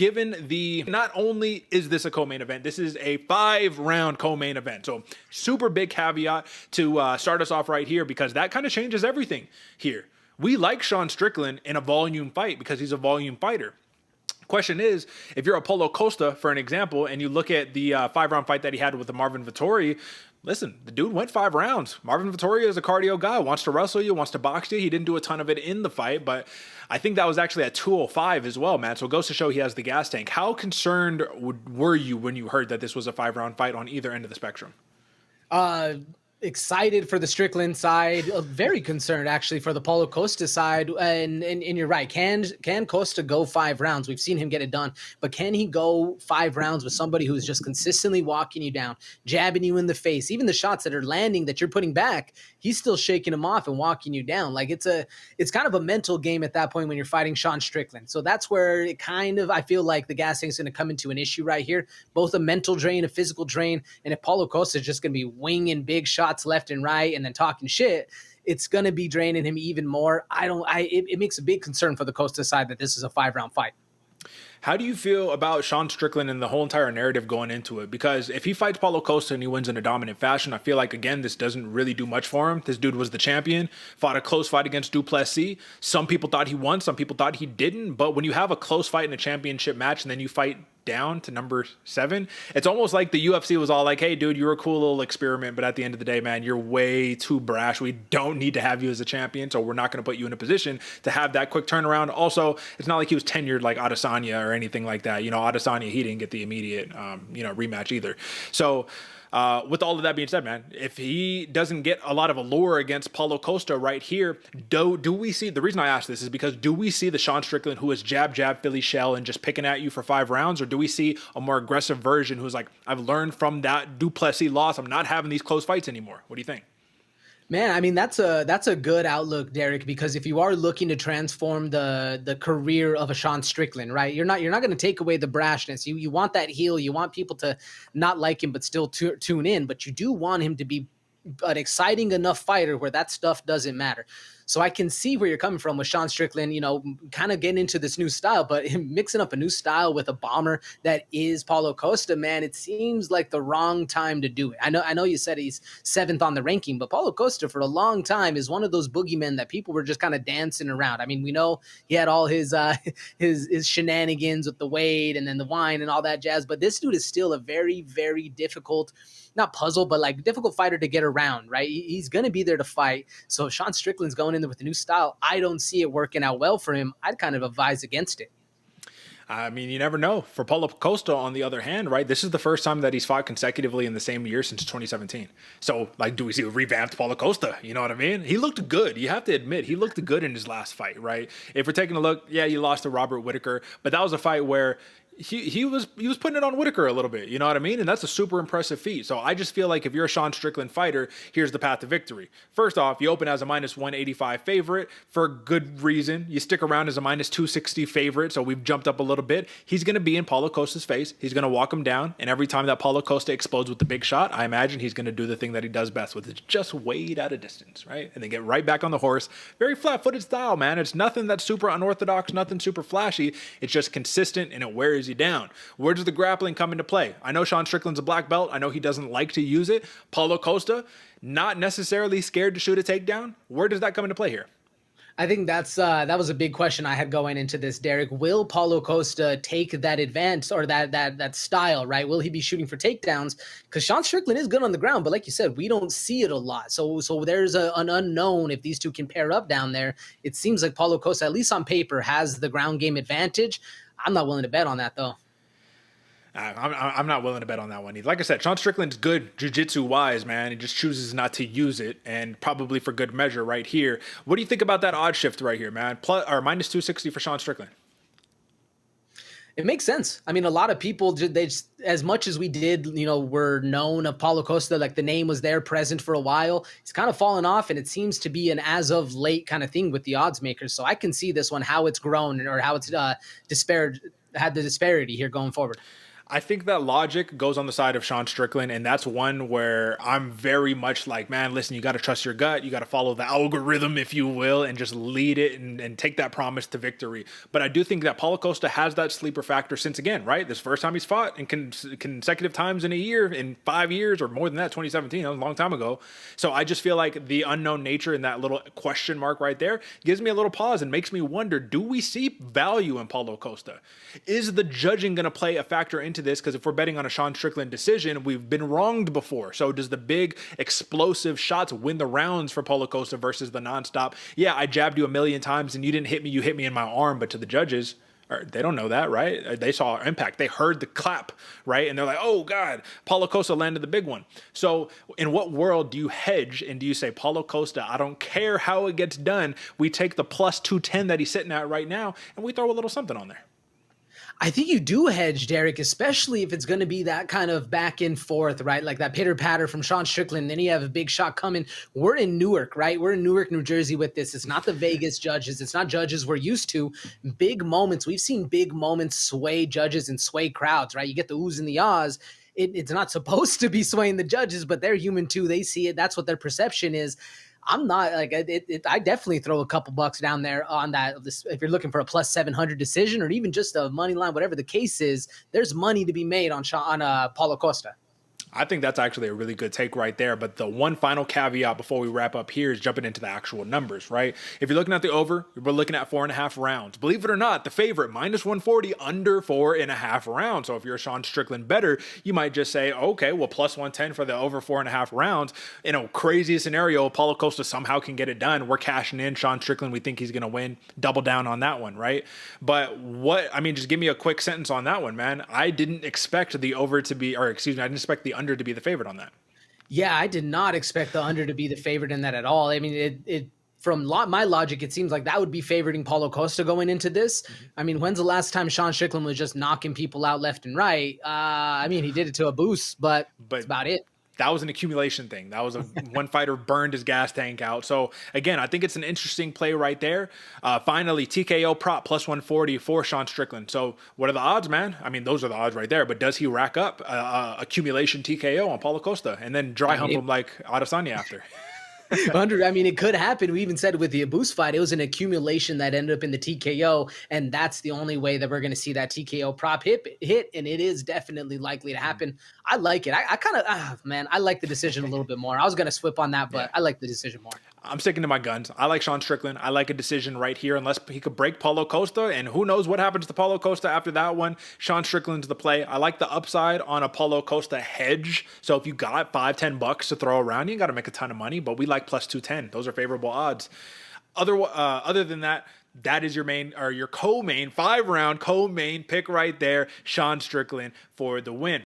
given the, not only is this a co-main event, this is a 5-round co-main event. So super big caveat to start us off right here, because that kind of changes everything here. We like Sean Strickland in a volume fight because he's a volume fighter. Question is, if you're a Paulo Costa, for an example, and you look at the 5-round fight that he had with the Marvin Vettori, listen, the dude went 5 rounds. Marvin Vettori is a cardio guy, wants to wrestle you, wants to box you. He didn't do a ton of it in the fight, but I think that was actually at 205 as well, man. So it goes to show he has the gas tank. How concerned were you when you heard that this was a 5-round fight on either end of the spectrum? Excited for the Strickland side, very concerned actually for the Paulo Costa side. And you're right. Can Costa go 5 rounds? We've seen him get it done, but can he go 5 rounds with somebody who's just consistently walking you down, jabbing you in the face? Even the shots that are landing that you're putting back, he's still shaking them off and walking you down. Like it's kind of a mental game at that point when you're fighting Sean Strickland. So that's where it kind of, I feel like the gas tank is going to come into an issue right here, both a mental drain, a physical drain. And if Paulo Costa is just going to be winging big shots left and right and then talking shit, it's going to be draining him even more. It makes a big concern for the Costa side that this is a 5-round fight. How do you feel about Sean Strickland and the whole entire narrative going into it? Because if he fights Paulo Costa and he wins in a dominant fashion, I feel like, again, this doesn't really do much for him. This dude was the champion, fought a close fight against Duplessis. Some people thought he won, some people thought he didn't. But when you have a close fight in a championship match and then you fight down to number 7, it's almost like the UFC was all like, hey, dude, you're a cool little experiment, but at the end of the day, man, you're way too brash. We don't need to have you as a champion, so we're not going to put you in a position to have that quick turnaround. Also, it's not like he was tenured like Adesanya or anything like that. You know, Adesanya, he didn't get the immediate, rematch either. So, with all of that being said, man, if he doesn't get a lot of allure against Paulo Costa right here, do we see, the reason I ask this is because do we see the Sean Strickland who is jab, Philly shell and just picking at you for 5 rounds? Or do we see a more aggressive version who's like, I've learned from that Duplessis loss, I'm not having these close fights anymore? What do you think? Man, I mean, that's a good outlook, Derek, because if you are looking to transform the career of a Sean Strickland, right, you're not going to take away the brashness. You want that heel. You want people to not like him but still tune in, but you do want him to be an exciting enough fighter where that stuff doesn't matter. So I can see where you're coming from with Sean Strickland, kind of getting into this new style, but him mixing up a new style with a bomber that is Paulo Costa, man, it seems like the wrong time to do it. I know you said he's 7th on the ranking, but Paulo Costa for a long time is one of those boogeymen that people were just kind of dancing around. I mean, we know he had all his shenanigans with the weight and then the wine and all that jazz, but this dude is still a very, very difficult, not puzzle, but like difficult fighter to get around, right? He's going to be there to fight. So if Sean Strickland's going in there with a new style, I don't see it working out well for him. I'd kind of advise against it. I mean, you never know. For Paulo Costa, on the other hand, right, this is the first time that he's fought consecutively in the same year since 2017. So, like, do we see a revamped Paulo Costa? You know what I mean? He looked good. You have to admit, he looked good in his last fight, right? If we're taking a look, yeah, you lost to Robert Whittaker, but that was a fight where he was putting it on Whittaker a little bit, you know what I mean? And that's a super impressive feat. So I just feel like if you're a Sean Strickland fighter, here's the path to victory. First off, you open as a minus 185 favorite for good reason. You stick around as a minus 260 favorite, so we've jumped up a little bit. He's going to be in Paulo Costa's face. He's going to walk him down, and every time that Paulo Costa explodes with the big shot, I imagine he's going to do the thing that he does best, with it just wade out of distance, right? And then get right back on the horse. Very flat-footed style, man. It's nothing that's super unorthodox, nothing super flashy. It's just consistent, and it wears you down. Where does the grappling come into play? I know Sean Strickland's a black belt. I know he doesn't like to use it. Paulo Costa, not necessarily scared to shoot a takedown. Where does that come into play here? I think that was a big question I had going into this, Derek. Will Paulo Costa take that advance or that style, right? Will he be shooting for takedowns? Because Sean Strickland is good on the ground, but like you said, we don't see it a lot. So there's an unknown if these two can pair up down there. It seems like Paulo Costa, at least on paper, has the ground game advantage. I'm not willing to bet on that, though. I'm not willing to bet on that one either. Like I said, Sean Strickland's good jiu-jitsu wise, man. He just chooses not to use it, and probably for good measure right here. What do you think about that odd shift right here, man? Minus 260 for Sean Strickland. It makes sense. I mean, a lot of people, as much as we did, were known of Paulo Costa, like the name was there present for a while. He's kind of fallen off, and it seems to be an as of late kind of thing with the odds makers. So I can see this one, how it's grown or how it's had the disparity here going forward. I think that logic goes on the side of Sean Strickland, and that's one where I'm very much like, man, listen, you got to trust your gut. You got to follow the algorithm, if you will, and just lead it and take that promise to victory. But I do think that Paulo Costa has that sleeper factor since, again, right? This first time he's fought in consecutive times in a year, in 5 years, or more than that, 2017, that was a long time ago. So I just feel like the unknown nature and that little question mark right there gives me a little pause and makes me wonder, do we see value in Paulo Costa? Is the judging going to play a factor into this? Because if we're betting on a Sean Strickland decision, we've been wronged before. So does the big explosive shots win the rounds for Paulo Costa versus the nonstop? Yeah, I jabbed you a million times and you didn't hit me. You hit me in my arm. But to the judges, they don't know that, right? They saw our impact. They heard the clap, right? And they're like, oh, God, Paulo Costa landed the big one. So in what world do you hedge and do you say, Paulo Costa, I don't care how it gets done. We take the plus 210 that he's sitting at right now and we throw a little something on there. I think you do hedge, Derek, especially if it's going to be that kind of back and forth, right? Like that pitter patter from Sean Strickland. Then you have a big shot coming. We're in Newark, right? We're in Newark, New Jersey with this. It's not the Vegas judges. It's not judges we're used to. Big moments. We've seen big moments sway judges and sway crowds, right? You get the oohs and the ahs. It's not supposed to be swaying the judges, but they're human too. They see it. That's what their perception is. I'm not like I definitely throw a couple bucks down there on that. If you're looking for a plus 700 decision or even just a money line, whatever the case is, there's money to be made on Paulo Costa. I think that's actually a really good take right there. But the one final caveat before we wrap up here is jumping into the actual numbers, right? If you're looking at the over, we're looking at 4.5 rounds. Believe it or not, the favorite, minus 140, under 4.5 rounds. So if you're a Sean Strickland bettor, you might just say, okay, well, plus 110 for the over 4.5 rounds. In a crazy scenario, Paulo Costa somehow can get it done. We're cashing in Sean Strickland. We think he's going to win. Double down on that one, right? But just give me a quick sentence on that one, man. I didn't expect the over to be, I didn't expect the under to be the favorite on that. Yeah, I did not expect the under to be the favorite in that at all. I mean, from my logic, it seems like that would be favoriting Paulo Costa going into this. Mm-hmm. I mean, when's the last time Sean Strickland was just knocking people out left and right? He did it to a boost, but that's about it. That was an accumulation thing. That was one fighter burned his gas tank out. So again, I think it's an interesting play right there. Finally, TKO prop plus 140 for Sean Strickland. So what are the odds, man? I mean, those are the odds right there. But does he rack up accumulation TKO on Paulo Costa and then dry hump him like Adesanya after? It could happen. We even said with the Abus fight, it was an accumulation that ended up in the TKO, and that's the only way that we're going to see that TKO prop hit, and it is definitely likely to happen. I like it. I like the decision a little bit more. I was going to swip on that, but I like the decision more. I'm sticking to my guns. I like Sean Strickland. I like a decision right here, unless he could break Paulo Costa, and who knows what happens to Paulo Costa after that one. Sean Strickland's the play. I like the upside on a Paulo Costa hedge. So if you got $5-10 to throw around, you got to make a ton of money, but we like plus 210. Those are favorable odds. Other than that, that is your main or your co-main 5-round co-main pick right there, Sean Strickland for the win.